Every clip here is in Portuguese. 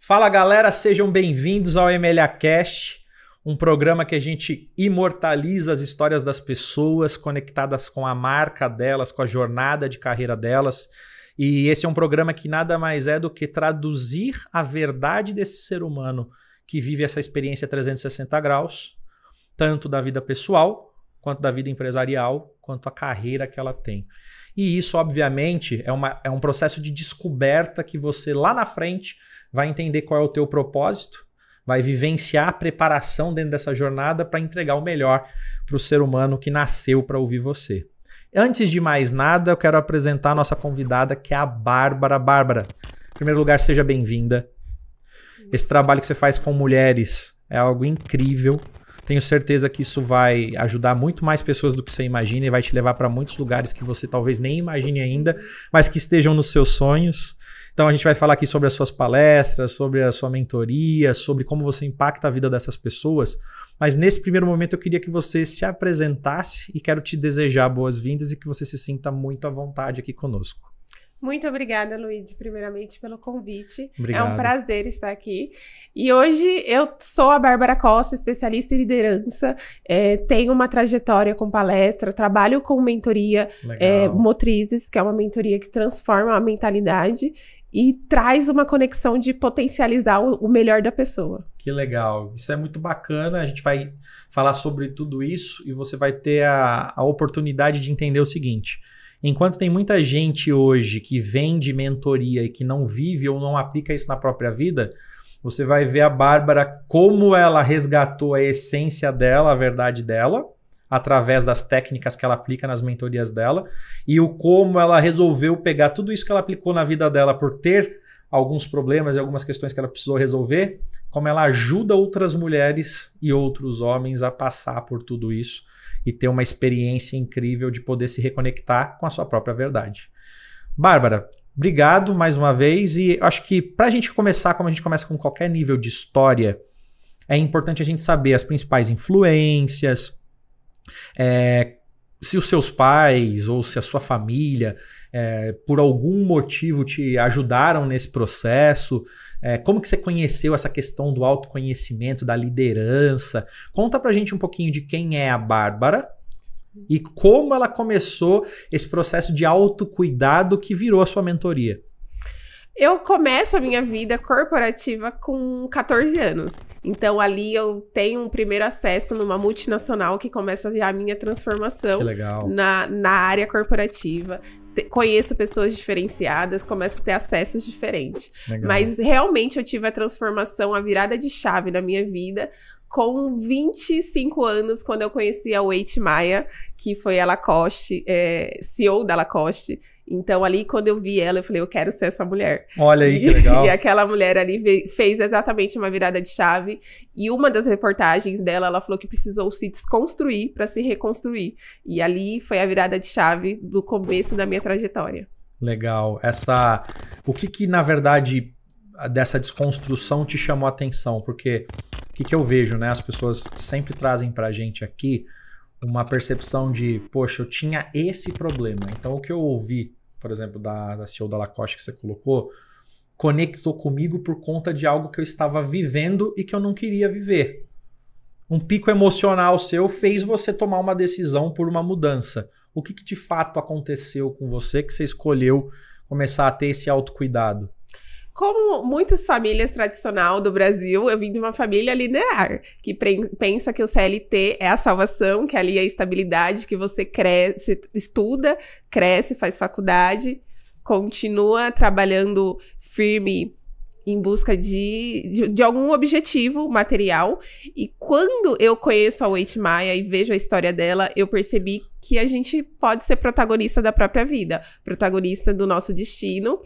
Fala galera, sejam bem-vindos ao MLAcast, um programa que a gente imortaliza as histórias das pessoas conectadas com a marca delas, com a jornada de carreira delas. E esse é um programa que nada mais é do que traduzir a verdade desse ser humano que vive essa experiência 360 graus, tanto da vida pessoal, quanto da vida empresarial, quanto a carreira que ela tem. E isso, obviamente, é um processo de descoberta que você lá na frente vai entender qual é o teu propósito, vai vivenciar a preparação dentro dessa jornada para entregar o melhor para o ser humano que nasceu para ouvir você. Antes de mais nada, eu quero apresentar a nossa convidada, que é a Bárbara. Bárbara, em primeiro lugar, seja bem-vinda. Esse trabalho que você faz com mulheres é algo incrível. Tenho certeza que isso vai ajudar muito mais pessoas do que você imagina e vai te levar para muitos lugares que você talvez nem imagine ainda, mas que estejam nos seus sonhos. Então a gente vai falar aqui sobre as suas palestras, sobre a sua mentoria, sobre como você impacta a vida dessas pessoas. Mas nesse primeiro momento eu queria que você se apresentasse e quero te desejar boas-vindas e que você se sinta muito à vontade aqui conosco. Muito obrigada, Luiz, primeiramente pelo convite. Obrigado. É um prazer estar aqui. E hoje eu sou a Bárbara Costa, especialista em liderança, tenho uma trajetória com palestra, trabalho com mentoria Motrizes, que é uma mentoria que transforma a mentalidade e traz uma conexão de potencializar o melhor da pessoa. Que legal, isso é muito bacana, a gente vai falar sobre tudo isso e você vai ter a oportunidade de entender o seguinte: enquanto tem muita gente hoje que vende mentoria e que não vive ou não aplica isso na própria vida, você vai ver a Bárbara como ela resgatou a essência dela, a verdade dela, através das técnicas que ela aplica nas mentorias dela, e o como ela resolveu pegar tudo isso que ela aplicou na vida dela por ter alguns problemas e algumas questões que ela precisou resolver, como ela ajuda outras mulheres e outros homens a passar por tudo isso e ter uma experiência incrível de poder se reconectar com a sua própria verdade. Bárbara, obrigado mais uma vez, e acho que para a gente começar, como a gente começa com qualquer nível de história, é importante a gente saber as principais influências, se os seus pais ou se a sua família por algum motivo te ajudaram nesse processo, como que você conheceu essa questão do autoconhecimento, da liderança. Conta pra gente um pouquinho de quem é a Bárbara e como ela começou esse processo de autocuidado que virou a sua mentoria. Eu começo a minha vida corporativa com 14 anos. Então, ali eu tenho um primeiro acesso numa multinacional que começa já a minha transformação na área corporativa. Conheço pessoas diferenciadas, começo a ter acessos diferentes. Legal. Mas realmente eu tive a transformação, a virada de chave na minha vida com 25 anos, quando eu conheci a Wait Maia, que foi a Lacoste, CEO da Lacoste. Então, ali, quando eu vi ela, eu falei, eu quero ser essa mulher. Olha aí, que legal. E aquela mulher ali fez exatamente uma virada de chave. E uma das reportagens dela, ela falou que precisou se desconstruir para se reconstruir. E ali foi a virada de chave do começo da minha trajetória. Legal. O que na verdade, dessa desconstrução te chamou a atenção? Porque o que eu vejo, né? As pessoas sempre trazem pra gente aqui uma percepção de, poxa, eu tinha esse problema. Então, o que eu ouvi, por exemplo, da CEO da Lacoste que você colocou, conectou comigo por conta de algo que eu estava vivendo e que eu não queria viver. Um pico emocional seu fez você tomar uma decisão por uma mudança. O que de fato aconteceu com você que você escolheu começar a ter esse autocuidado? Como muitas famílias tradicionais do Brasil, eu vim de uma família linear, que pensa que o CLT é a salvação, que ali é a estabilidade, que você cresce, estuda, cresce, faz faculdade, continua trabalhando firme em busca de algum objetivo material. E quando eu conheço a Wait Maia e vejo a história dela, eu percebi que a gente pode ser protagonista da própria vida, protagonista do nosso destino.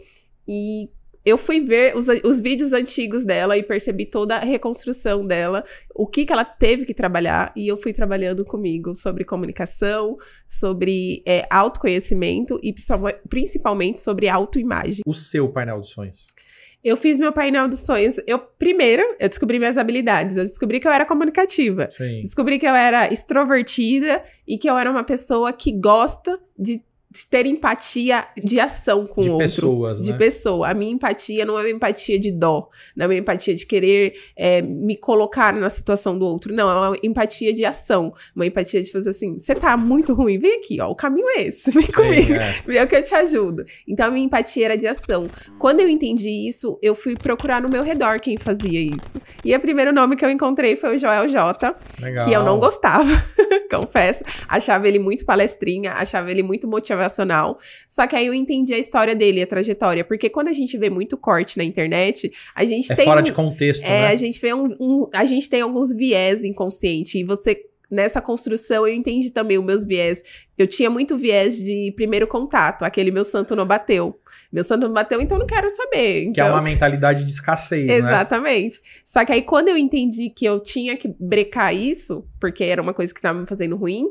E eu fui ver os vídeos antigos dela e percebi toda a reconstrução dela, o que ela teve que trabalhar, e eu fui trabalhando comigo sobre comunicação, sobre autoconhecimento e principalmente sobre autoimagem. O seu painel dos sonhos? Eu fiz meu painel dos sonhos. Primeiro, eu descobri minhas habilidades. Eu descobri que eu era comunicativa. Sim. Descobri que eu era extrovertida e que eu era uma pessoa que gosta de ter empatia de ação com o outro. De pessoas, né? De pessoa. A minha empatia não é uma empatia de dó. Não é uma empatia de querer me colocar na situação do outro. Não, é uma empatia de ação. Uma empatia de fazer assim, você tá muito ruim, vem aqui, ó, o caminho é esse, vem comigo. Vem que eu te ajudo. Então, a minha empatia era de ação. Quando eu entendi isso, eu fui procurar no meu redor quem fazia isso. E o primeiro nome que eu encontrei foi o Joel J, Legal. que eu não gostava, confesso. Achava ele muito palestrinha, achava ele muito motivacional. Só que aí eu entendi a história dele, a trajetória. Porque quando a gente vê muito corte na internet, a gente tem... fora de contexto, né? A gente vê a gente tem alguns viés inconscientes. E você... Nessa construção, eu entendi também os meus viés. Eu tinha muito viés de primeiro contato. Aquele meu santo não bateu. Meu santo não bateu, então não quero saber. Então... Que é uma mentalidade de escassez, né? Exatamente. Só que aí, quando eu entendi que eu tinha que brecar isso, porque era uma coisa que estava me fazendo ruim,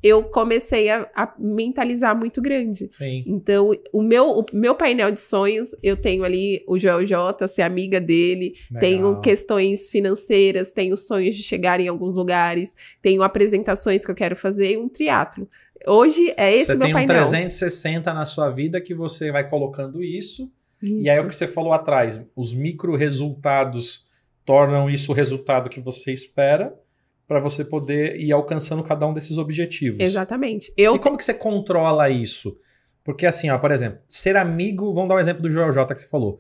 eu comecei a mentalizar muito grande. Sim. Então, o meu painel de sonhos, eu tenho ali o Joel J, ser amiga dele, Legal. tenho questões financeiras, tenho sonhos de chegar em alguns lugares, tenho apresentações que eu quero fazer e um triatlo. Hoje é esse meu painel. Você tem um 360 na sua vida que você vai colocando isso. E aí o que você falou atrás, os micro resultados tornam isso o resultado que você espera, para você poder ir alcançando cada um desses objetivos. Exatamente. E como que você controla isso? Porque assim, ó, por exemplo, ser amigo, vamos dar um exemplo do Joel J que você falou.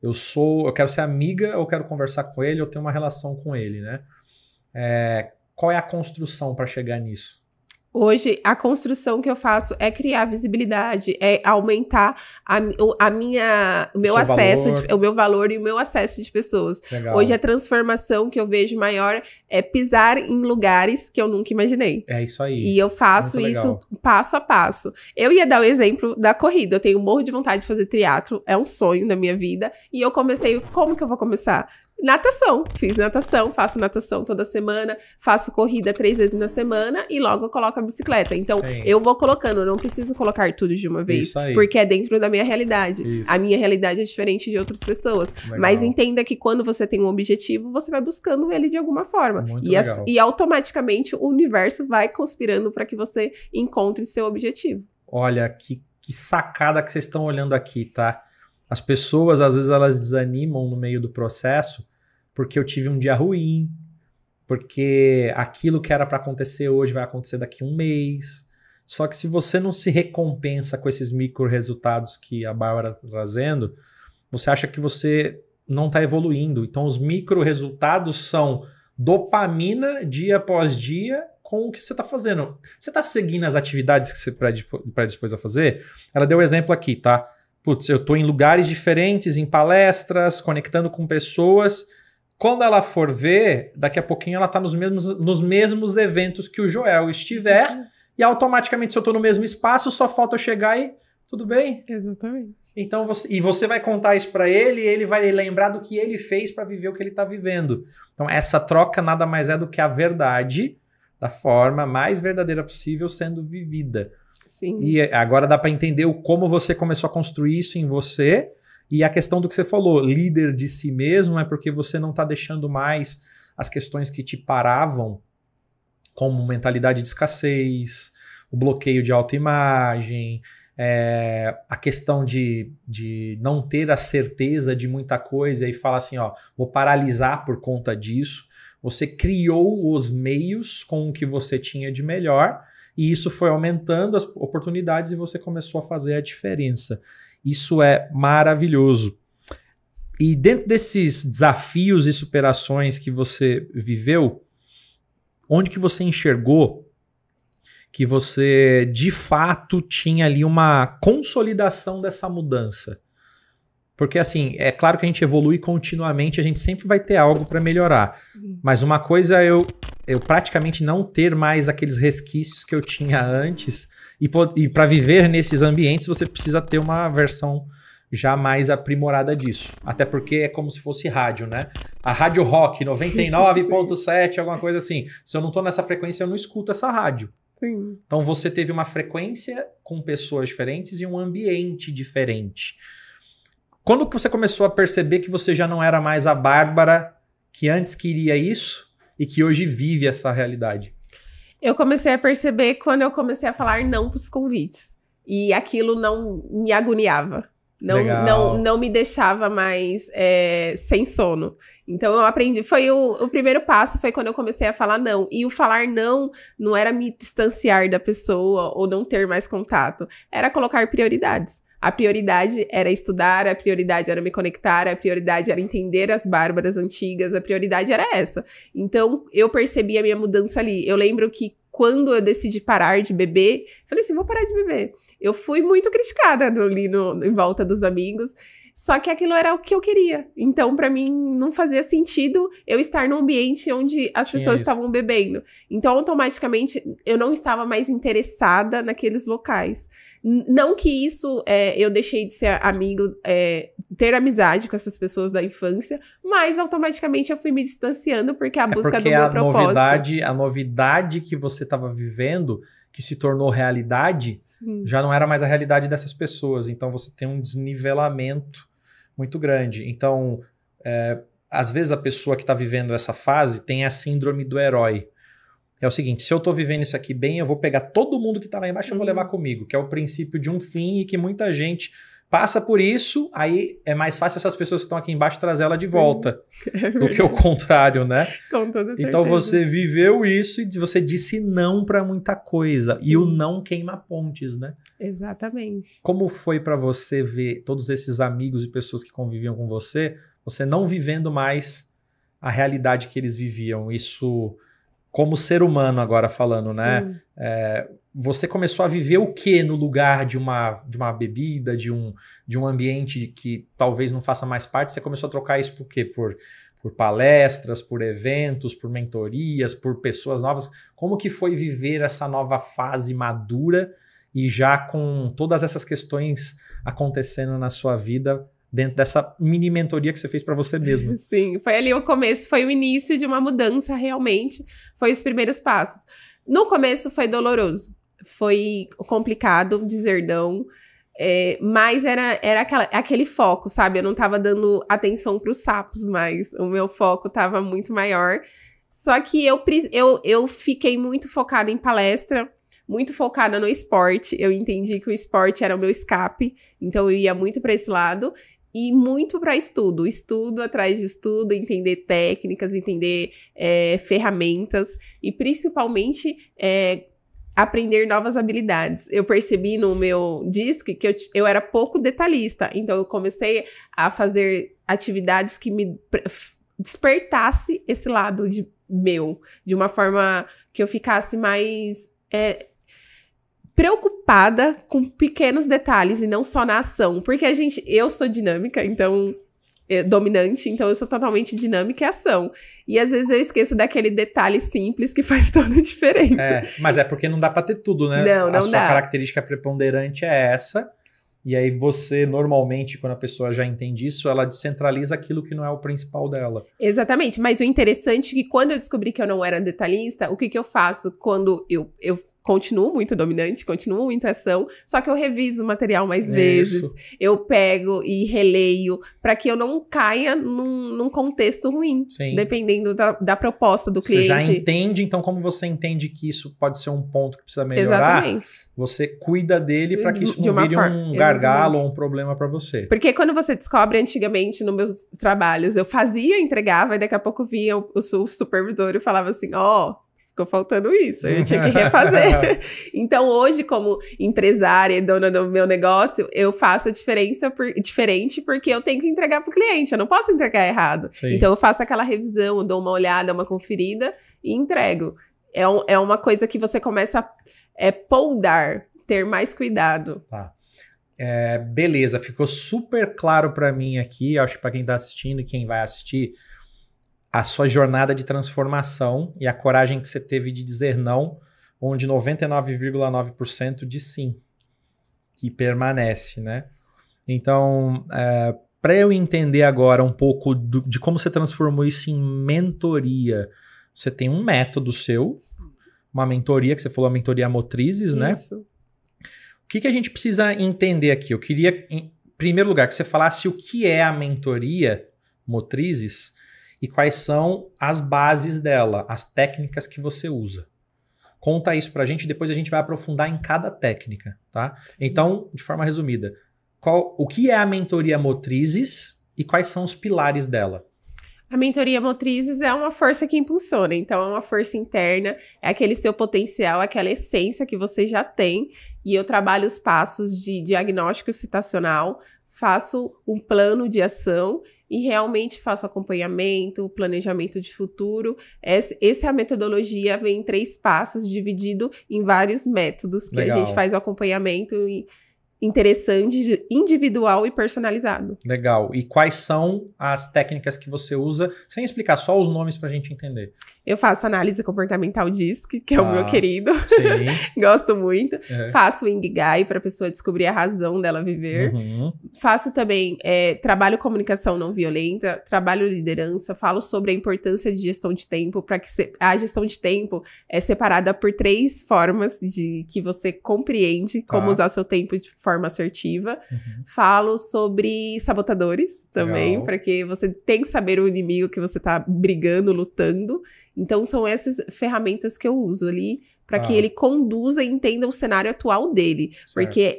Eu quero ser amiga, ou quero conversar com ele, ou ter uma relação com ele, né? Qual é a construção para chegar nisso? Hoje, a construção que eu faço é criar visibilidade, é aumentar o meu acesso, o meu valor e o meu acesso de pessoas. Legal. Hoje, a transformação que eu vejo maior é pisar em lugares que eu nunca imaginei. É isso aí. E eu faço isso passo a passo. Eu ia dar o exemplo da corrida. Eu tenho um morro de vontade de fazer triatlo, é um sonho da minha vida. E eu comecei, como que eu vou começar? Natação. Fiz natação, faço natação toda semana, faço corrida 3 vezes na semana e logo eu coloco a bicicleta. Então, eu vou colocando, eu não preciso colocar tudo de uma vez, porque é dentro da minha realidade. Isso. A minha realidade é diferente de outras pessoas. Legal. Mas entenda que quando você tem um objetivo, você vai buscando ele de alguma forma. E automaticamente o universo vai conspirando para que você encontre seu objetivo. Olha, que sacada que vocês estão olhando aqui, tá? As pessoas, às vezes, elas desanimam no meio do processo porque eu tive um dia ruim, porque aquilo que era para acontecer hoje vai acontecer daqui a um mês. Só que se você não se recompensa com esses micro resultados que a Bárbara está trazendo, você acha que você não está evoluindo. Então, os micro resultados são dopamina dia após dia com o que você está fazendo. Você está seguindo as atividades que você predispôs a fazer? Ela deu exemplo aqui, tá? Putz, eu tô em lugares diferentes, em palestras, conectando com pessoas. Quando ela for ver, daqui a pouquinho ela tá nos mesmos eventos que o Joel estiver. E automaticamente, se eu tô no mesmo espaço, só falta eu chegar e... Tudo bem? Exatamente. Então, você vai contar isso para ele e ele vai lembrar do que ele fez para viver o que ele tá vivendo. Então, essa troca nada mais é do que a verdade, da forma mais verdadeira possível, sendo vivida. Sim. E agora dá para entender como você começou a construir isso em você e a questão do que você falou, líder de si mesmo, é porque você não está deixando mais as questões que te paravam, como mentalidade de escassez, o bloqueio de autoimagem, a questão de não ter a certeza de muita coisa e falar assim, ó, vou paralisar por conta disso. Você criou os meios com o que você tinha de melhor. E isso foi aumentando as oportunidades e você começou a fazer a diferença. Isso é maravilhoso. E dentro desses desafios e superações que você viveu, onde que você enxergou que você, de fato, tinha ali uma consolidação dessa mudança? Porque, assim, é claro que a gente evolui continuamente, a gente sempre vai ter algo para melhorar. Sim. Mas uma coisa é eu praticamente não ter mais aqueles resquícios que eu tinha antes. E para viver nesses ambientes, você precisa ter uma versão já mais aprimorada disso. Até porque é como se fosse rádio, né? A Rádio Rock 99.7, alguma coisa assim. Se eu não tô nessa frequência, eu não escuto essa rádio. Sim. Então você teve uma frequência com pessoas diferentes e um ambiente diferente. Quando você começou a perceber que você já não era mais a Bárbara que antes queria isso e que hoje vive essa realidade? Eu comecei a perceber quando eu comecei a falar não para os convites. E aquilo não me agoniava. Não me deixava mais sem sono. Então eu aprendi, o primeiro passo foi quando eu comecei a falar não. E o falar não era me distanciar da pessoa ou não ter mais contato. Era colocar prioridades. A prioridade era estudar, a prioridade era me conectar, a prioridade era entender as Bárbaras antigas, a prioridade era essa. Então eu percebi a minha mudança ali. Eu lembro que quando eu decidi parar de beber, falei assim, vou parar de beber. Eu fui muito criticada ali em volta dos amigos, só que aquilo era o que eu queria. Então, pra mim, não fazia sentido eu estar num ambiente onde as pessoas estavam bebendo. Então, automaticamente, eu não estava mais interessada naqueles locais. Não que isso, eu deixei de ser amigo, ter amizade com essas pessoas da infância, mas automaticamente eu fui me distanciando porque a busca do meu propósito. A novidade que você estava vivendo, que se tornou realidade, Sim. já não era mais a realidade dessas pessoas. Então você tem um desnivelamento muito grande. Então, às vezes a pessoa que está vivendo essa fase tem a síndrome do herói. É o seguinte, se eu tô vivendo isso aqui bem, eu vou pegar todo mundo que tá lá embaixo e vou levar comigo, que é o princípio de um fim e que muita gente passa por isso, aí é mais fácil essas pessoas que estão aqui embaixo trazer ela de volta, do que o contrário, né? Com toda certeza. Então você viveu isso e você disse não pra muita coisa. Sim. E o não queima pontes, né? Exatamente. Como foi pra você ver todos esses amigos e pessoas que conviviam com você não vivendo mais a realidade que eles viviam? Isso... Como ser humano agora falando, sim, né? Você começou a viver o que no lugar de uma bebida, de um ambiente que talvez não faça mais parte? Você começou a trocar isso por quê? Por palestras, por eventos, por mentorias, por pessoas novas? Como que foi viver essa nova fase madura e já com todas essas questões acontecendo na sua vida dentro dessa mini mentoria que você fez para você mesma? Sim, foi ali o começo, foi o início de uma mudança realmente, foi os primeiros passos. No começo foi doloroso, foi complicado dizer não, mas era aquele foco, sabe? Eu não tava dando atenção para os sapos mais, o meu foco tava muito maior. Só que eu fiquei muito focada em palestra, muito focada no esporte. Eu entendi que o esporte era o meu escape, então eu ia muito para esse lado. E muito para estudo atrás de estudo, entender técnicas, entender ferramentas e principalmente aprender novas habilidades. Eu percebi no meu DISC que eu era pouco detalhista, então eu comecei a fazer atividades que me despertasse esse lado de uma forma que eu ficasse mais... preocupada com pequenos detalhes e não só na ação, porque eu sou dinâmica, então dominante, então eu sou totalmente dinâmica e ação, e às vezes eu esqueço daquele detalhe simples que faz toda a diferença. Mas é porque não dá pra ter tudo, né? Não a sua dá. Característica preponderante é essa, e aí você normalmente, quando a pessoa já entende isso, ela descentraliza aquilo que não é o principal dela. Exatamente, mas o interessante é que quando eu descobri que eu não era detalhista, o que eu faço quando eu continuo muito dominante, continuo muito ação, só que eu reviso o material mais vezes, eu pego e releio, para que eu não caia num contexto ruim, sim, dependendo da proposta do cliente. Você já entende, então como você entende que isso pode ser um ponto que precisa melhorar, exatamente, você cuida dele para que isso não vire um gargalo ou um problema para você. Porque quando você descobre, antigamente, nos meus trabalhos, eu fazia, entregava, e daqui a pouco vinha o supervisor e falava assim, ficou faltando isso, eu tinha que refazer. Então, hoje, como empresária e dona do meu negócio, eu faço a diferente porque eu tenho que entregar para o cliente, eu não posso entregar errado. Sim. Então, eu faço aquela revisão, eu dou uma olhada, uma conferida e entrego. É uma coisa que você começa a poldar, ter mais cuidado. Tá. Beleza, ficou super claro para mim aqui, acho que para quem está assistindo e quem vai assistir, a sua jornada de transformação e a coragem que você teve de dizer não, onde 99,9% de sim, que permanece, né? Então, para eu entender agora um pouco de como você transformou isso em mentoria, você tem um método seu, uma mentoria, que você falou, a mentoria Motrizes, né? Isso. O que a gente precisa entender aqui? Eu queria, em primeiro lugar, que você falasse o que é a mentoria Motrizes e quais são as bases dela, as técnicas que você usa. Conta isso pra gente, depois a gente vai aprofundar em cada técnica, tá? Então, de forma resumida, o que é a mentoria Motrizes e quais são os pilares dela? A mentoria Motrizes é uma força que impulsiona, então é uma força interna, é aquele seu potencial, aquela essência que você já tem, e eu trabalho os passos de diagnóstico citacional, faço um plano de ação e realmente faço acompanhamento, planejamento de futuro. Essa é a metodologia, vem em 3 passos, dividido em vários métodos, que Legal. a gente faz o acompanhamento interessante, individual e personalizado. Legal. E quais são as técnicas que você usa? Sem explicar, só os nomes pra gente entender. Eu faço análise comportamental DISC, que é o meu querido. Sim. Gosto muito. Faço o Ikigai para a pessoa descobrir a razão dela viver. Faço também trabalho comunicação não violenta, trabalho liderança, falo sobre a importância de gestão de tempo, para que a gestão de tempo é separada por 3 formas de que você compreende como usar seu tempo de forma assertiva. Falo sobre sabotadores também, porque você tem que saber o inimigo que você tá brigando, lutando. Então, são essas ferramentas que eu uso ali para que ele conduza e entenda o cenário atual dele. Certo. Porque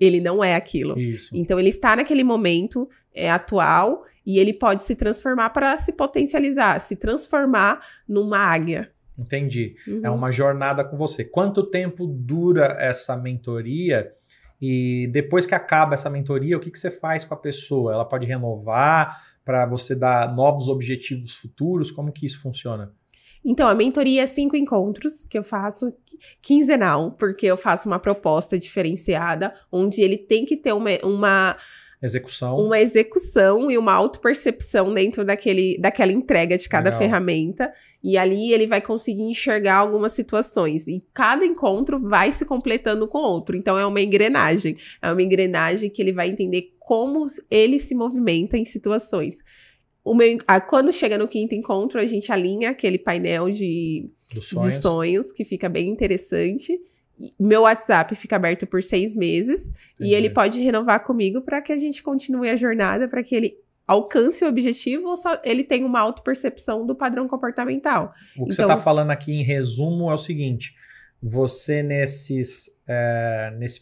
ele não é aquilo. Isso. Então, ele está naquele momento atual e ele pode se transformar para se potencializar, se transformar numa águia. Entendi. É uma jornada com você. Quanto tempo dura essa mentoria? E depois que acaba essa mentoria, o que você faz com a pessoa? Ela pode renovar para você dar novos objetivos futuros? Como que isso funciona? Então, a mentoria é 5 encontros que eu faço quinzenal, porque eu faço uma proposta diferenciada, onde ele tem que ter uma execução e uma autopercepção dentro daquela entrega de cada ferramenta. E ali ele vai conseguir enxergar algumas situações. E cada encontro vai se completando com o outro. Então, é uma engrenagem. É uma engrenagem que ele vai entender como ele se movimenta em situações. Quando chega no 5º encontro, a gente alinha aquele painel de sonhos, que fica bem interessante. Meu WhatsApp fica aberto por 6 meses. Entendi. E ele pode renovar comigo para que a gente continue a jornada, para que ele alcance o objetivo ou só ele tenha uma autopercepção do padrão comportamental. O que você está falando aqui em resumo é o seguinte: você nesse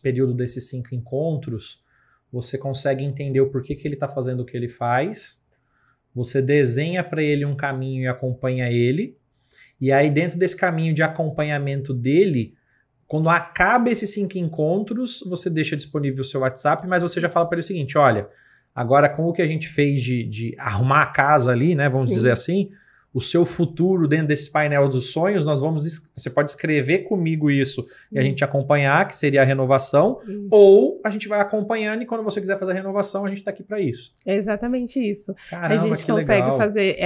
período desses 5 encontros, você consegue entender o porquê que ele está fazendo o que ele faz, você desenha para ele um caminho e acompanha ele, e aí dentro desse caminho de acompanhamento dele, quando acaba esses 5 encontros, você deixa disponível o seu WhatsApp, mas você já fala para ele o seguinte: olha, agora com o que a gente fez de arrumar a casa ali, né, vamos dizer assim, o seu futuro dentro desse painel dos sonhos, você pode escrever comigo isso e a gente acompanhar, que seria a renovação, ou a gente vai acompanhando e quando você quiser fazer a renovação, a gente tá aqui para isso. É exatamente isso. Caramba, a gente consegue fazer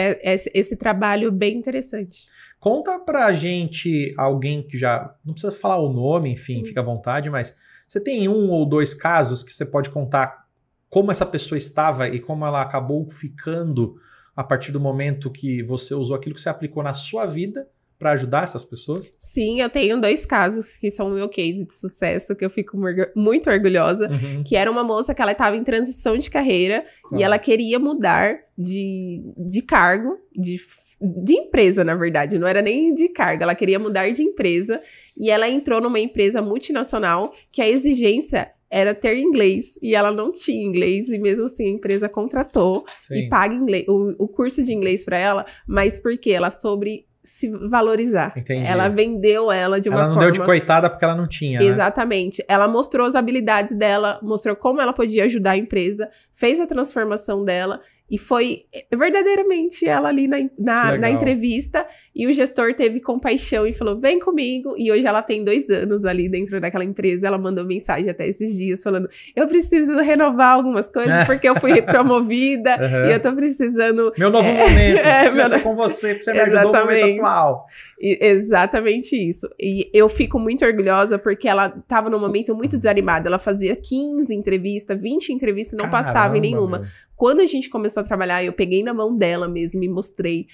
esse trabalho bem interessante. Conta pra gente alguém que já... Não precisa falar o nome, enfim, fica à vontade, mas você tem 1 ou 2 casos que você pode contar como essa pessoa estava e como ela acabou ficando a partir do momento que você usou aquilo que você aplicou na sua vida para ajudar essas pessoas? Sim, eu tenho 2 casos que são o meu case de sucesso, que eu fico muito orgulhosa, que era uma moça que ela estava em transição de carreira e ela queria mudar de cargo, de empresa, na verdade, não era nem de cargo, ela queria mudar de empresa e ela entrou numa empresa multinacional que a exigência era ter inglês, e ela não tinha inglês, e mesmo assim a empresa contratou e paga inglês, o curso de inglês para ela, mas porque ela soube se valorizar. Entendi. Ela vendeu ela de uma forma... Ela não deu de coitada porque ela não tinha, Exatamente. Né? Ela mostrou as habilidades dela, mostrou como ela podia ajudar a empresa, fez a transformação dela, e foi verdadeiramente ela ali na entrevista, e o gestor teve compaixão e falou, vem comigo, e hoje ela tem 2 anos ali dentro daquela empresa, ela mandou mensagem até esses dias falando, eu preciso renovar algumas coisas porque eu fui promovida, e eu tô precisando... Meu novo momento, precisa ser com você, porque você me ajudou no momento atual. Exatamente isso. E eu fico muito orgulhosa porque ela tava num momento muito desanimada, ela fazia 15 entrevistas, 20 entrevistas, não passava em nenhuma. Quando a gente começou a trabalhar, eu peguei na mão dela mesmo e mostrei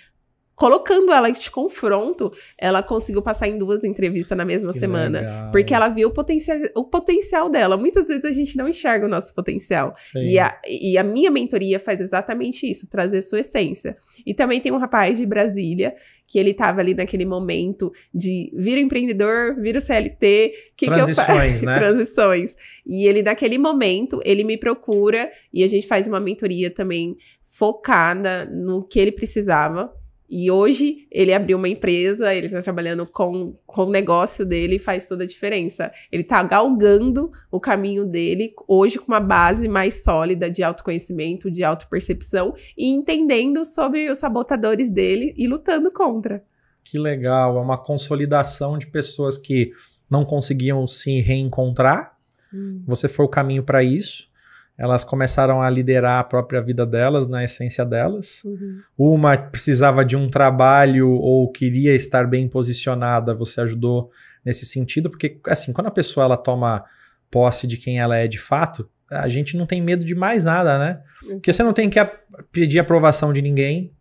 colocando ela de confronto, ela conseguiu passar em 2 entrevistas na mesma semana. Legal. Porque ela viu o potencial dela. Muitas vezes a gente não enxerga o nosso potencial. E a minha mentoria faz exatamente isso, trazer sua essência. E também tem um rapaz de Brasília, que ele tava ali naquele momento de vira empreendedor, vira o CLT. Transições, né? Transições. E ele, naquele momento, ele me procura e a gente faz uma mentoria também focada no que ele precisava. E hoje ele abriu uma empresa, ele tá trabalhando com o negócio dele e faz toda a diferença. Ele tá galgando o caminho dele hoje com uma base mais sólida de autoconhecimento, de autopercepção e entendendo sobre os sabotadores dele e lutando contra. Que legal, é uma consolidação de pessoas que não conseguiam se reencontrar. Sim. Você foi o caminho para isso. Elas começaram a liderar a própria vida delas, na essência delas. Uhum. Uma precisava de um trabalho ou queria estar bem posicionada, você ajudou nesse sentido, porque assim, quando a pessoa ela toma posse de quem ela é de fato, a gente não tem medo de mais nada, né? Porque você não tem que pedir aprovação de ninguém,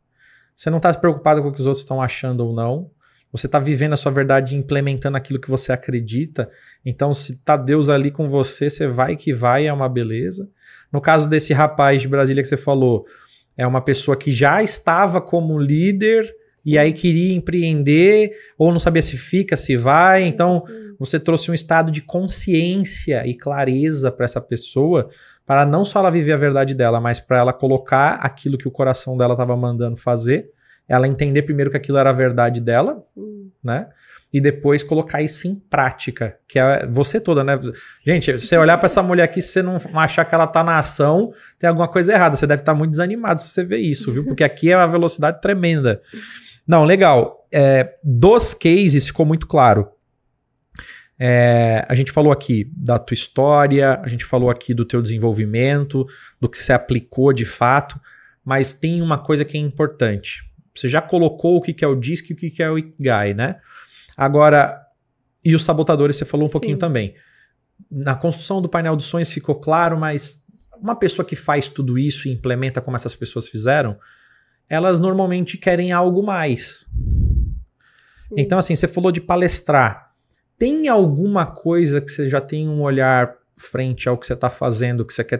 você não está preocupado com o que os outros estão achando ou não. Você está vivendo a sua verdade e implementando aquilo que você acredita. Então, se tá Deus ali com você, você vai que vai, é uma beleza. No caso desse rapaz de Brasília que você falou, é uma pessoa que já estava como líder e aí queria empreender, ou não sabia se fica, se vai. Então, você trouxe um estado de consciência e clareza para essa pessoa, para não só ela viver a verdade dela, mas para ela colocar aquilo que o coração dela estava mandando fazer. Ela entender primeiro que aquilo era a verdade dela, né? E depois colocar isso em prática, que é você toda, né? Gente, se você olhar para essa mulher aqui, se você não achar que ela tá na ação, tem alguma coisa errada. Você deve estar muito desanimado se você ver isso, viu? Porque aqui é uma velocidade tremenda. Não, legal. Dos cases ficou muito claro. A gente falou aqui da tua história, a gente falou aqui do teu desenvolvimento, do que você aplicou de fato, mas tem uma coisa que é importante. Você já colocou o que é o DISC e o que é o Ikigai, né? Agora, e os sabotadores você falou um pouquinho também. Na construção do painel dos sonhos ficou claro, mas uma pessoa que faz tudo isso e implementa como essas pessoas fizeram, elas normalmente querem algo mais. Sim. Então, assim, você falou de palestrar. Tem alguma coisa que você já tem um olhar frente ao que você está fazendo, que você quer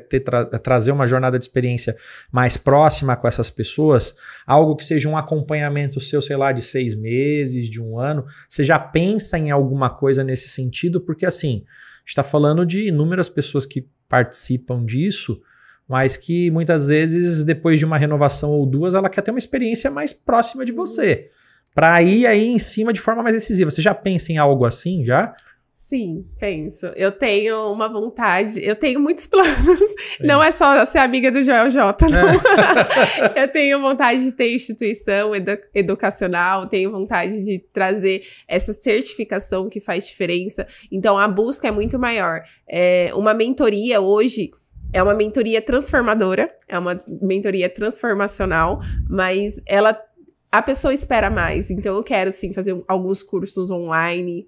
trazer uma jornada de experiência mais próxima com essas pessoas, algo que seja um acompanhamento seu, sei lá, de 6 meses, de 1 ano, você já pensa em alguma coisa nesse sentido? Porque assim, a gente está falando de inúmeras pessoas que participam disso, mas que muitas vezes, depois de uma renovação ou 2, ela quer ter uma experiência mais próxima de você, para ir aí em cima de forma mais decisiva. Você já pensa em algo assim, já? Sim, penso. Eu tenho uma vontade, eu tenho muitos planos. Sim. Não é só ser amiga do Joel J, não. Eu tenho vontade de ter instituição educacional, tenho vontade de trazer essa certificação que faz diferença. Então, a busca é muito maior. Uma mentoria hoje é uma mentoria transformadora, é uma mentoria transformacional, mas a pessoa espera mais. Então, eu quero, sim, fazer alguns cursos online,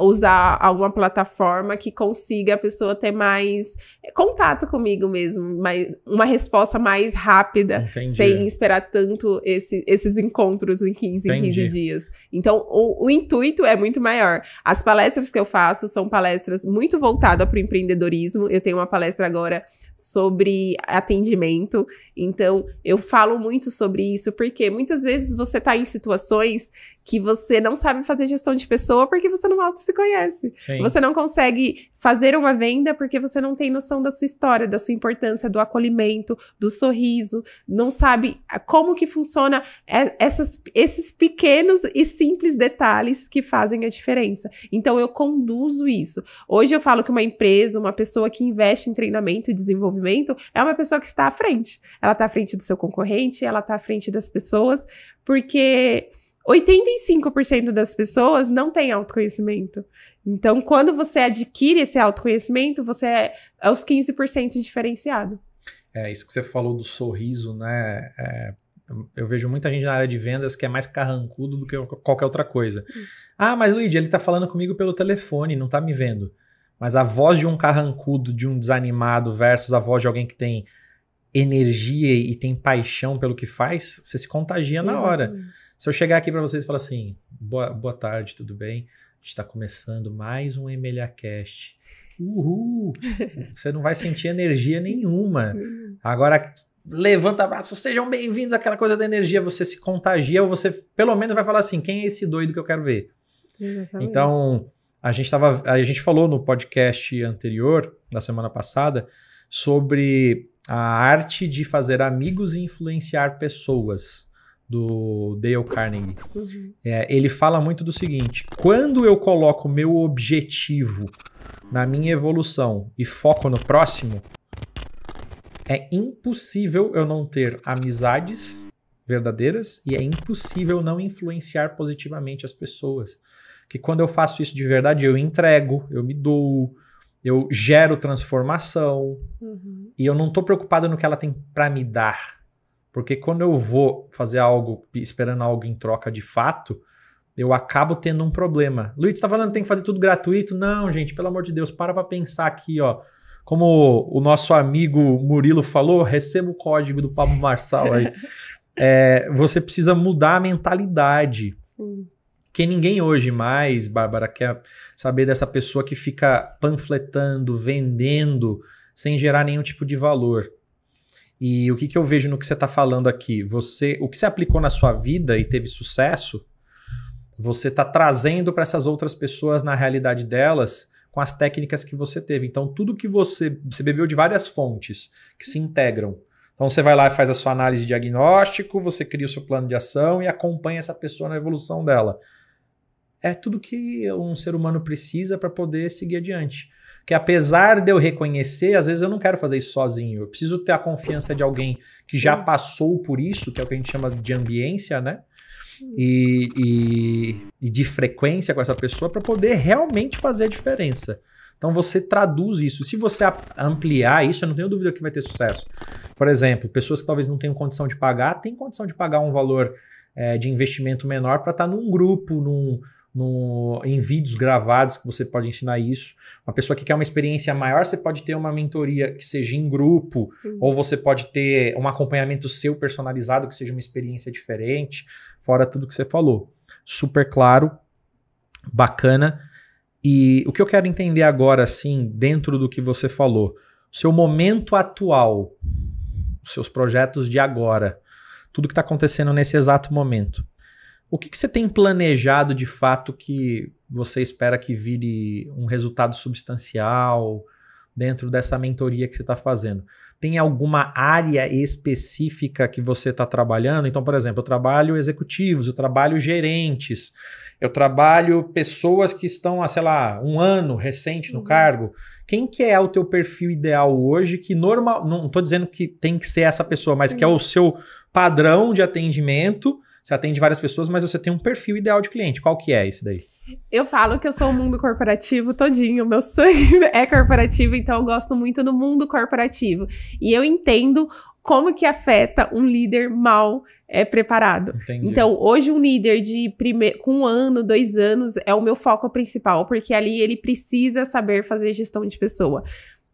usar alguma plataforma que consiga a pessoa ter mais contato comigo mesmo, uma resposta mais rápida. Entendi. Sem esperar tanto esses encontros em 15 dias. Então, o intuito é muito maior. As palestras que eu faço são palestras muito voltadas para o empreendedorismo. Eu tenho uma palestra agora sobre atendimento. Então, eu falo muito sobre isso, porque muitas vezes você está em situações que você não sabe fazer gestão de pessoa porque você não se conhece. Sim. Você não consegue fazer uma venda porque você não tem noção da sua história, da sua importância, do acolhimento, do sorriso, não sabe como que funciona esses pequenos e simples detalhes que fazem a diferença. Então, eu conduzo isso. Hoje eu falo que uma empresa, uma pessoa que investe em treinamento e desenvolvimento é uma pessoa que está à frente. Ela está à frente do seu concorrente, ela está à frente das pessoas, porque 85% das pessoas não têm autoconhecimento. Então, quando você adquire esse autoconhecimento, você é os 15% diferenciado. Isso que você falou do sorriso, né? Eu vejo muita gente na área de vendas que é mais carrancudo do que qualquer outra coisa. Mas Luigi, ele tá falando comigo pelo telefone, não tá me vendo. Mas a voz de um carrancudo, de um desanimado versus a voz de alguém que tem energia e tem paixão pelo que faz, você se contagia na hora. Se eu chegar aqui para vocês e falar assim, boa tarde, tudo bem? A gente está começando mais um MLAcast. Uhul! Você não vai sentir energia nenhuma. Agora, levanta abraço, sejam bem-vindos, aquela coisa da energia, você se contagia, ou você pelo menos vai falar assim, quem é esse doido que eu quero ver? Exatamente. Então, a gente falou no podcast anterior, da semana passada, sobre a arte de fazer amigos e influenciar pessoas, do Dale Carnegie. Ele fala muito do seguinte, quando eu coloco meu objetivo na minha evolução e foco no próximo, é impossível eu não ter amizades verdadeiras e é impossível não influenciar positivamente as pessoas. Que quando eu faço isso de verdade, eu entrego, eu me dou, eu gero transformação e eu não estou preocupado no que ela tem para me dar. Porque quando eu vou fazer algo esperando algo em troca de fato, eu acabo tendo um problema. Luiz, você tá falando que tem que fazer tudo gratuito? Não, gente, pelo amor de Deus, para pensar aqui, ó. Como o nosso amigo Murilo falou, receba o código do Pablo Marçal aí. Você precisa mudar a mentalidade. Sim. Porque ninguém hoje mais, Bárbara, quer saber dessa pessoa que fica panfletando, vendendo, sem gerar nenhum tipo de valor. E o que eu vejo no que você está falando aqui? O que você aplicou na sua vida e teve sucesso, você está trazendo para essas outras pessoas na realidade delas com as técnicas que você teve. Então, tudo que você bebeu de várias fontes que se integram. Então, você vai lá e faz a sua análise de diagnóstico, você cria o seu plano de ação e acompanha essa pessoa na evolução dela. É tudo que um ser humano precisa para poder seguir adiante. Que apesar de eu reconhecer, às vezes eu não quero fazer isso sozinho. Eu preciso ter a confiança de alguém que já passou por isso, que é o que a gente chama de ambiência, né? E de frequência com essa pessoa para poder realmente fazer a diferença. Então você traduz isso. Se você ampliar isso, eu não tenho dúvida que vai ter sucesso. Por exemplo, pessoas que talvez não tenham condição de pagar, têm condição de pagar um valor de investimento menor para estar num grupo, em vídeos gravados que você pode ensinar isso. Uma pessoa que quer uma experiência maior, você pode ter uma mentoria que seja em grupo, ou você pode ter um acompanhamento seu personalizado que seja uma experiência diferente, fora tudo que você falou. Super claro, bacana. E o que eu quero entender agora, assim, dentro do que você falou, o seu momento atual, os seus projetos de agora, tudo que está acontecendo nesse exato momento. O que você tem planejado de fato que você espera que vire um resultado substancial dentro dessa mentoria que você está fazendo? Tem alguma área específica que você está trabalhando? Então, por exemplo, eu trabalho executivos, eu trabalho gerentes, eu trabalho pessoas que estão, sei lá, um ano recente no cargo. Quem que é o teu perfil ideal hoje que não estou dizendo que tem que ser essa pessoa, mas que é o seu padrão de atendimento? Você atende várias pessoas, mas você tem um perfil ideal de cliente. Qual que é esse daí? Eu falo que eu sou o mundo corporativo todinho. Meu sangue é corporativo, então eu gosto muito do mundo corporativo. E eu entendo como que afeta um líder mal preparado. Entendi. Então, hoje um líder com 1 ano, 2 anos, é o meu foco principal, porque ali ele precisa saber fazer gestão de pessoa.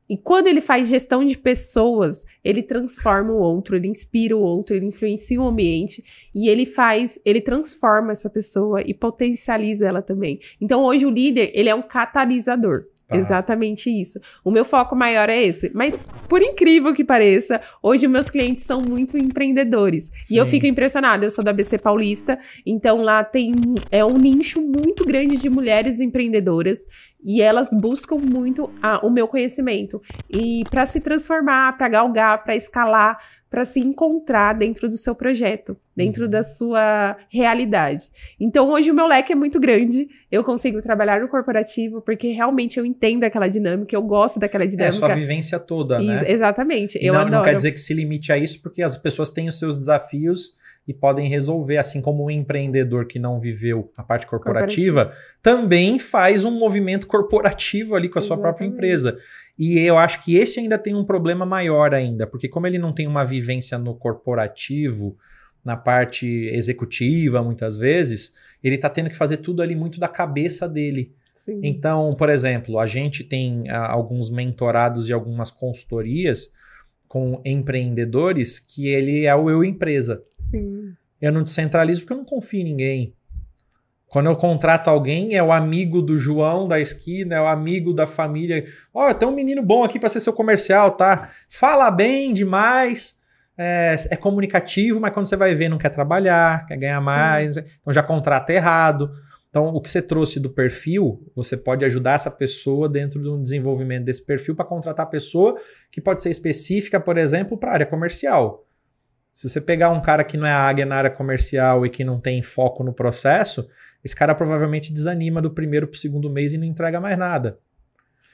E quando ele faz gestão de pessoas, ele transforma o outro, ele inspira o outro, ele influencia o ambiente e ele transforma essa pessoa e potencializa ela também. Então hoje o líder, ele é um catalisador. Exatamente isso. O meu foco maior é esse. Mas, por incrível que pareça, hoje meus clientes são muito empreendedores. Sim. E eu fico impressionada. Eu sou da ABC Paulista, então lá é um nicho muito grande de mulheres empreendedoras e elas buscam muito o meu conhecimento. E para se transformar, para galgar, para escalar, para se encontrar dentro do seu projeto, dentro da sua realidade. Então, hoje o meu leque é muito grande. Eu consigo trabalhar no corporativo porque realmente eu entendo aquela dinâmica, eu gosto daquela dinâmica. É a sua vivência toda, né? Exatamente, eu adoro. Não quer dizer que se limite a isso, porque as pessoas têm os seus desafios e podem resolver, assim como um empreendedor que não viveu a parte corporativa também faz um movimento corporativo ali com a sua própria empresa. E eu acho que esse ainda tem um problema maior ainda, porque como ele não tem uma vivência no corporativo, na parte executiva, muitas vezes, ele está tendo que fazer tudo ali muito da cabeça dele. Sim. Então, por exemplo, a gente tem alguns mentorados e algumas consultorias com empreendedores que ele é o eu empresa. Sim. Eu não descentralizo porque eu não confio em ninguém. Quando eu contrato alguém, é o amigo do João da esquina, é o amigo da família. Ó, tem um menino bom aqui para ser seu comercial, tá? Fala bem demais, é comunicativo, mas quando você vai ver não quer trabalhar, quer ganhar mais, então já contrata errado. Então, o que você trouxe do perfil, você pode ajudar essa pessoa dentro do desenvolvimento desse perfil para contratar a pessoa que pode ser específica, por exemplo, para a área comercial. Se você pegar um cara que não é águia na área comercial e que não tem foco no processo, esse cara provavelmente desanima do primeiro para o segundo mês e não entrega mais nada.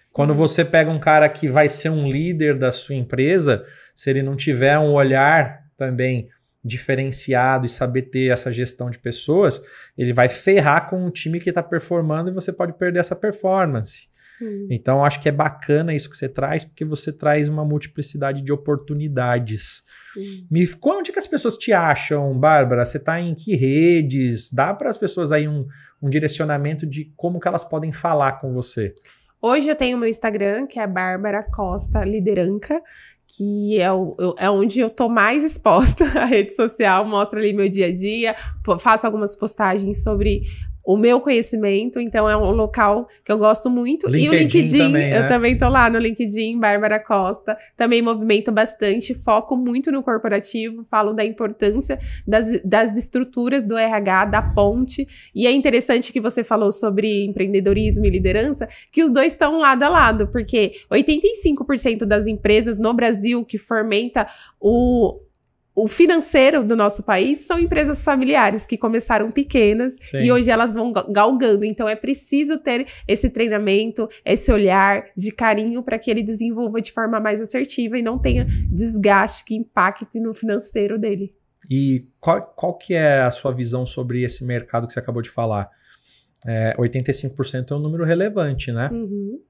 Sim. Quando você pega um cara que vai ser um líder da sua empresa, se ele não tiver um olhar também diferenciado e saber ter essa gestão de pessoas, ele vai ferrar com o time que está performando e você pode perder essa performance. Sim. Então, acho que é bacana isso que você traz, porque você traz uma multiplicidade de oportunidades. Onde que as pessoas te acham, Bárbara? Você está em que redes? Dá para as pessoas aí um direcionamento de como que elas podem falar com você? Hoje eu tenho meu Instagram, que é Bárbara Costa Lideranca, que é onde eu tô mais exposta à rede social, mostro ali meu dia a dia, faço algumas postagens sobre o meu conhecimento, então é um local que eu gosto muito. LinkedIn, e o LinkedIn, também, né? Eu também tô lá no LinkedIn, Bárbara Costa, também movimento bastante, foco muito no corporativo, falo da importância das estruturas do RH, da ponte, e é interessante que você falou sobre empreendedorismo e liderança, que os dois estão lado a lado, porque 85% das empresas no Brasil que fomenta o financeiro do nosso país são empresas familiares que começaram pequenas. Sim. E hoje elas vão galgando. Então é preciso ter esse treinamento, esse olhar de carinho para que ele desenvolva de forma mais assertiva e não tenha desgaste que impacte no financeiro dele. E qual que é a sua visão sobre esse mercado que você acabou de falar? 85% é um número relevante, né? Uhum.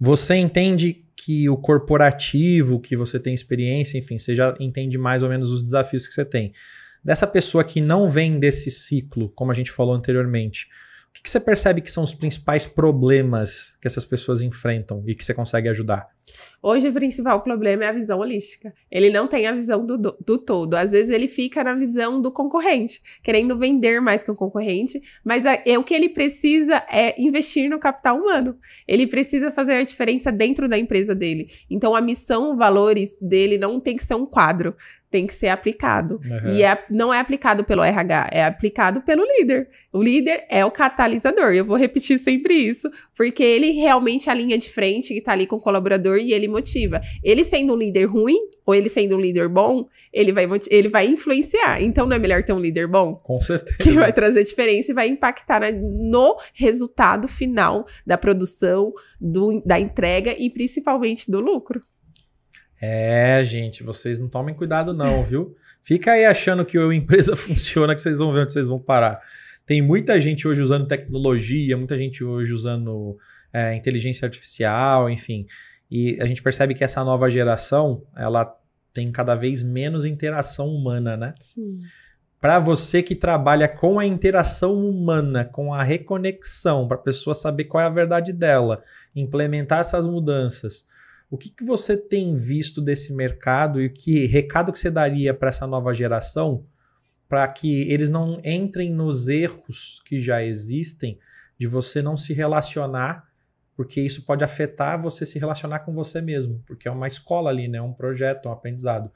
Você entende que o corporativo, que você tem experiência, enfim, você já entende mais ou menos os desafios que você tem. Dessa pessoa que não vem desse ciclo, como a gente falou anteriormente, o que você percebe que são os principais problemas que essas pessoas enfrentam e que você consegue ajudar? Hoje o principal problema é a visão holística. Ele não tem a visão do todo. Às vezes ele fica na visão do concorrente, querendo vender mais que o concorrente, mas o que ele precisa é investir no capital humano. Ele precisa fazer a diferença dentro da empresa dele. Então a missão, valores dele não tem que ser um quadro, tem que ser aplicado. Uhum. E não é aplicado pelo RH, é aplicado pelo líder. O líder é o catalisador. Eu vou repetir sempre isso, porque ele realmente a linha de frente que tá ali com o colaborador e ele motiva. Ele sendo um líder ruim ou ele sendo um líder bom, ele vai influenciar. Então não é melhor ter um líder bom? Com certeza. Que vai trazer diferença e vai impactar no resultado final da produção, da entrega e principalmente do lucro. Gente, vocês não tomem cuidado não, viu? Fica aí achando que a empresa funciona, que vocês vão ver onde vocês vão parar. Tem muita gente hoje usando tecnologia, muita gente hoje usando inteligência artificial, enfim. E a gente percebe que essa nova geração, ela tem cada vez menos interação humana, né? Sim. Para você que trabalha com a interação humana, com a reconexão, para a pessoa saber qual é a verdade dela, implementar essas mudanças, o que você tem visto desse mercado e que recado que você daria para essa nova geração para que eles não entrem nos erros que já existem de você não se relacionar, porque isso pode afetar você se relacionar com você mesmo, porque é uma escola ali, né? Um projeto, um aprendizado.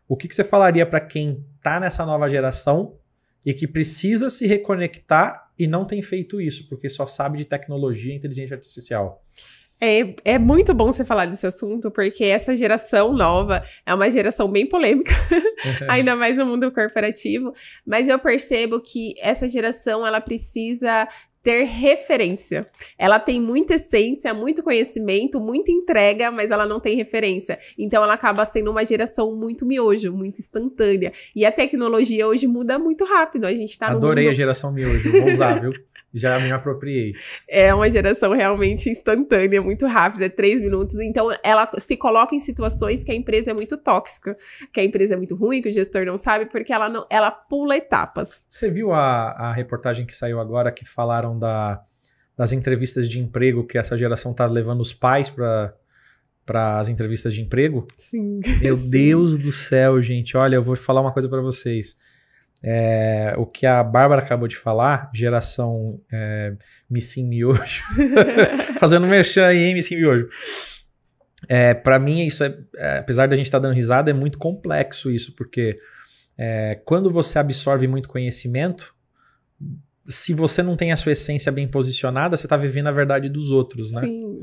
O que você falaria para quem está nessa nova geração e que precisa se reconectar e não tem feito isso, porque só sabe de tecnologia e inteligência artificial? É muito bom você falar desse assunto, porque essa geração nova é uma geração bem polêmica, ainda mais no mundo corporativo, mas eu percebo que essa geração, ela precisa ter referência. Ela tem muita essência, muito conhecimento, muita entrega, mas ela não tem referência. Então ela acaba sendo uma geração muito miojo, muito instantânea. E a tecnologia hoje muda muito rápido. A gente tá no Adorei mundo... a geração miojo, vou usar, viu? Já me apropriei. É uma geração realmente instantânea, muito rápida, 3 minutos. Então, ela se coloca em situações que a empresa é muito tóxica, que a empresa é muito ruim, que o gestor não sabe, porque ela pula etapas. Você viu a reportagem que saiu agora, que falaram das entrevistas de emprego que essa geração está levando os pais para para as entrevistas de emprego. Sim. Meu Sim. Deus do céu, gente. Olha, eu vou falar uma coisa para vocês. O que a Bárbara acabou de falar, geração Missim Miojo. Fazendo merchan aí, hein, Missim Miojo. Para mim, isso apesar da gente estar dando risada, é muito complexo isso, porque quando você absorve muito conhecimento, se você não tem a sua essência bem posicionada, você está vivendo a verdade dos outros, né? Sim.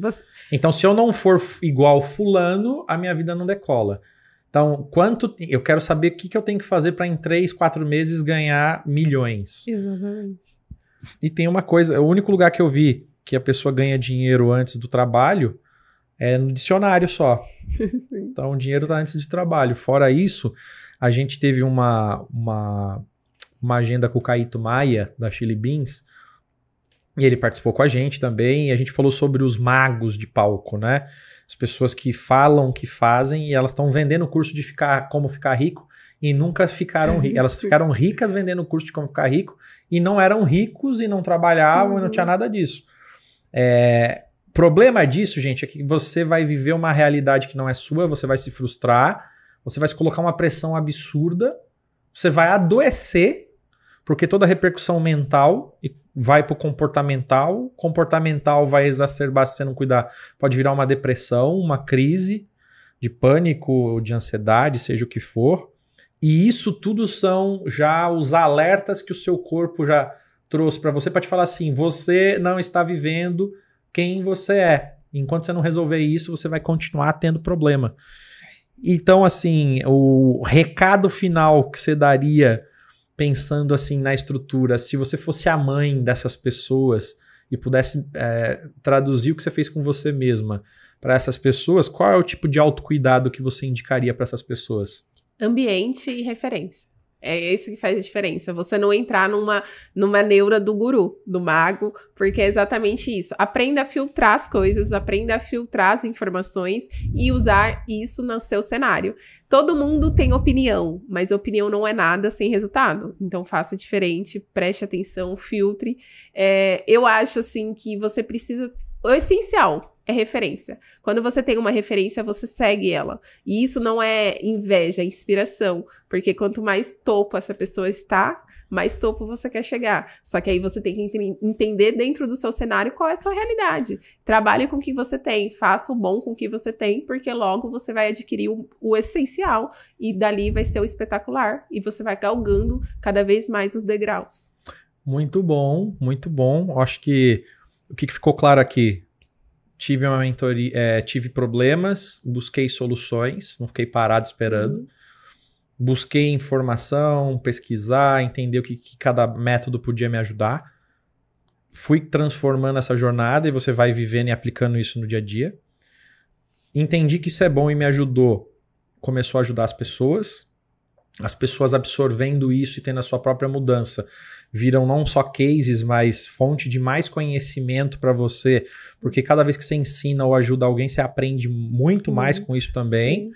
Então, se eu não for igual fulano, a minha vida não decola. Então, eu quero saber o que eu tenho que fazer para em 3, 4 meses ganhar milhões. Exatamente. E tem uma coisa, o único lugar que eu vi que a pessoa ganha dinheiro antes do trabalho é no dicionário só. Então, o dinheiro está antes de trabalho. Fora isso, a gente teve uma agenda com o Caíto Maia, da Chili Beans, e ele participou com a gente também, e a gente falou sobre os magos de palco, né? As pessoas que falam, que fazem, e elas estão vendendo o curso de como ficar rico, e nunca ficaram ricas. Elas ficaram ricas vendendo o curso de como ficar rico, e não eram ricos, e não trabalhavam, e não tinha nada disso. Problema disso, gente, é que você vai viver uma realidade que não é sua, você vai se frustrar, você vai se colocar uma pressão absurda, você vai adoecer, porque toda a repercussão mental vai para o comportamental vai exacerbar se você não cuidar, pode virar uma depressão, uma crise de pânico, de ansiedade, seja o que for. E isso tudo são já os alertas que o seu corpo já trouxe para você te falar assim, você não está vivendo quem você é. Enquanto você não resolver isso, você vai continuar tendo problema. Então, assim, o recado final que você daria pensando assim na estrutura, se você fosse a mãe dessas pessoas e pudesse traduzir o que você fez com você mesma para essas pessoas, qual é o tipo de autocuidado que você indicaria para essas pessoas? Ambiente e referência. É esse que faz a diferença. Você não entrar numa neura do guru, do mago, porque é exatamente isso. Aprenda a filtrar as coisas, aprenda a filtrar as informações e usar isso no seu cenário. Todo mundo tem opinião, mas opinião não é nada sem resultado. Então faça diferente, preste atenção, filtre. Eu acho assim que você precisa... O essencial é referência. Quando você tem uma referência, você segue ela. E isso não é inveja, é inspiração. Porque quanto mais topo essa pessoa está, mais topo você quer chegar. Só que aí você tem que entender dentro do seu cenário qual é a sua realidade. Trabalhe com o que você tem, faça o bom com o que você tem, porque logo você vai adquirir o essencial e dali vai ser o espetacular. E você vai galgando cada vez mais os degraus. Muito bom, muito bom. Acho que o que ficou claro aqui? Tive uma mentoria, tive problemas, busquei soluções, não fiquei parado esperando. Busquei informação, pesquisar, entender o que cada método podia me ajudar. Fui transformando essa jornada e você vai vivendo e aplicando isso no dia a dia. Entendi que isso é bom e me ajudou. Começou a ajudar as pessoas absorvendo isso e tendo a sua própria mudança. Viram não só cases, mas fonte de mais conhecimento para você, porque cada vez que você ensina ou ajuda alguém, você aprende muito mais com isso também. Sim.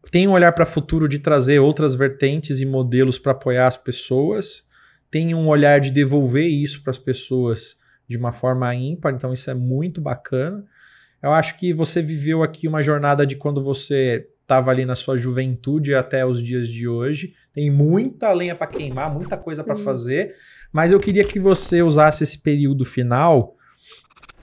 Tem um olhar para o futuro de trazer outras vertentes e modelos para apoiar as pessoas. Tem um olhar de devolver isso para as pessoas de uma forma ímpar, então isso é muito bacana. Eu acho que você viveu aqui uma jornada de quando você estava ali na sua juventude até os dias de hoje. Tem muita lenha para queimar, muita coisa para fazer, mas eu queria que você usasse esse período final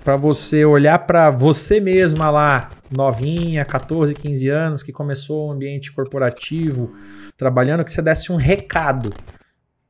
para você olhar para você mesma lá, novinha, 14, 15 anos, que começou um ambiente corporativo, trabalhando, que você desse um recado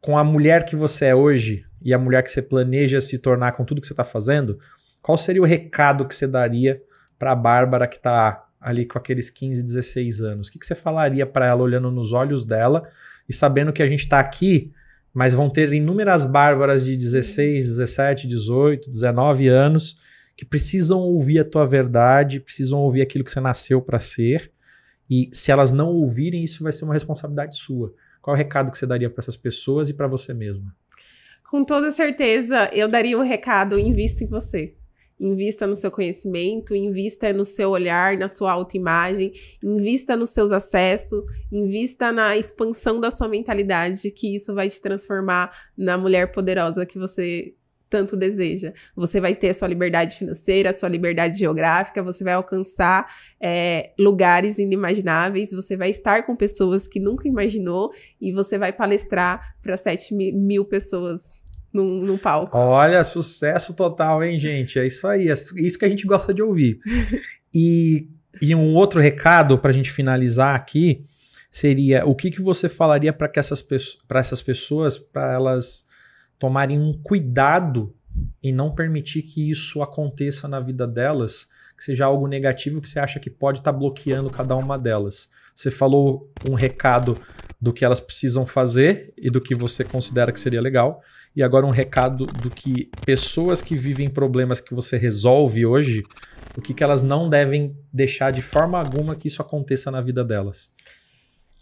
com a mulher que você é hoje e a mulher que você planeja se tornar com tudo que você está fazendo. Qual seria o recado que você daria para a Bárbara que está ali com aqueles 15, 16 anos? O que você falaria para ela olhando nos olhos dela e sabendo que a gente está aqui, mas vão ter inúmeras Bárbaras de 16, 17, 18, 19 anos que precisam ouvir a tua verdade, precisam ouvir aquilo que você nasceu para ser, e se elas não ouvirem, isso vai ser uma responsabilidade sua. Qual é o recado que você daria para essas pessoas e para você mesma? Com toda certeza, eu daria o recado: invista em você. Invista no seu conhecimento, invista no seu olhar, na sua autoimagem, invista nos seus acessos, invista na expansão da sua mentalidade, que isso vai te transformar na mulher poderosa que você tanto deseja. Você vai ter a sua liberdade financeira, a sua liberdade geográfica, você vai alcançar lugares inimagináveis, você vai estar com pessoas que nunca imaginou e você vai palestrar para 7.000 pessoas no palco. Olha, sucesso total, hein, gente? É isso aí, é isso que a gente gosta de ouvir. E um outro recado para a gente finalizar aqui seria o que você falaria para essas pessoas, para elas tomarem um cuidado e não permitir que isso aconteça na vida delas, que seja algo negativo que você acha que pode estar bloqueando cada uma delas. Você falou um recado do que elas precisam fazer e do que você considera que seria legal, e agora um recado do que pessoas que vivem problemas que você resolve hoje, o que elas não devem deixar de forma alguma que isso aconteça na vida delas.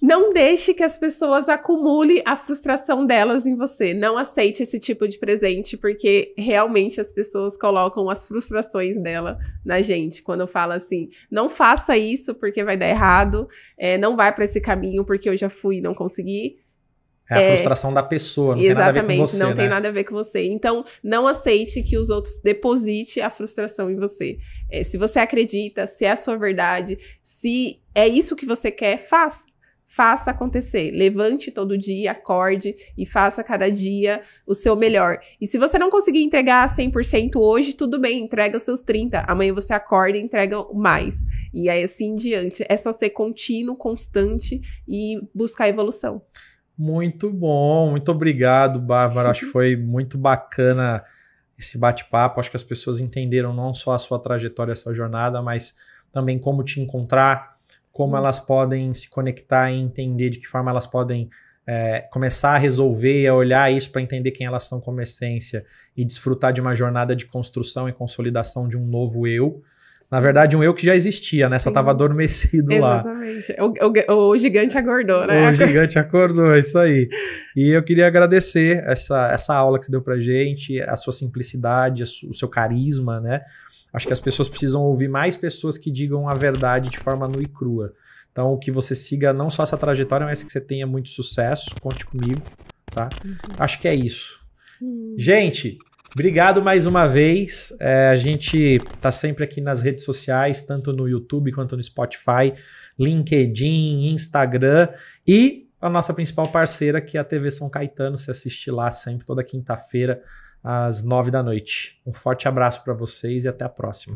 Não deixe que as pessoas acumulem a frustração delas em você. Não aceite esse tipo de presente, porque realmente as pessoas colocam as frustrações dela na gente. Quando fala assim, não faça isso porque vai dar errado, não vai para esse caminho porque eu já fui e não consegui. É a frustração da pessoa, não tem nada a ver com você, não tem nada a ver com você. Então, não aceite que os outros depositem a frustração em você. Se você acredita, se é a sua verdade, se é isso que você quer, faça acontecer. Levante todo dia, acorde e faça cada dia o seu melhor. E se você não conseguir entregar 100% hoje, tudo bem, entrega os seus 30%. Amanhã você acorda e entrega mais. E aí assim em diante. É só ser contínuo, constante e buscar evolução. Muito bom, muito obrigado, Bárbara. Acho que foi muito bacana esse bate-papo. Acho que as pessoas entenderam não só a sua trajetória, a sua jornada, mas também como te encontrar, como elas podem se conectar e entender de que forma elas podem começar a resolver, a olhar isso para entender quem elas são como essência e desfrutar de uma jornada de construção e consolidação de um novo eu. Na verdade, um eu que já existia, né? Só estava adormecido lá. Exatamente. O gigante acordou, né? O gigante acordou, é isso aí. E eu queria agradecer essa aula que você deu pra gente, a sua simplicidade, o seu carisma, né? Acho que as pessoas precisam ouvir mais pessoas que digam a verdade de forma nua e crua. Então, que você siga não só essa trajetória, mas que você tenha muito sucesso. Conte comigo, tá? Acho que é isso. Gente, obrigado mais uma vez. A gente tá sempre aqui nas redes sociais, tanto no YouTube quanto no Spotify, LinkedIn, Instagram e a nossa principal parceira, que é a TV São Caetano. Você assiste lá sempre, toda quinta-feira, às 9 da noite. Um forte abraço para vocês e até a próxima.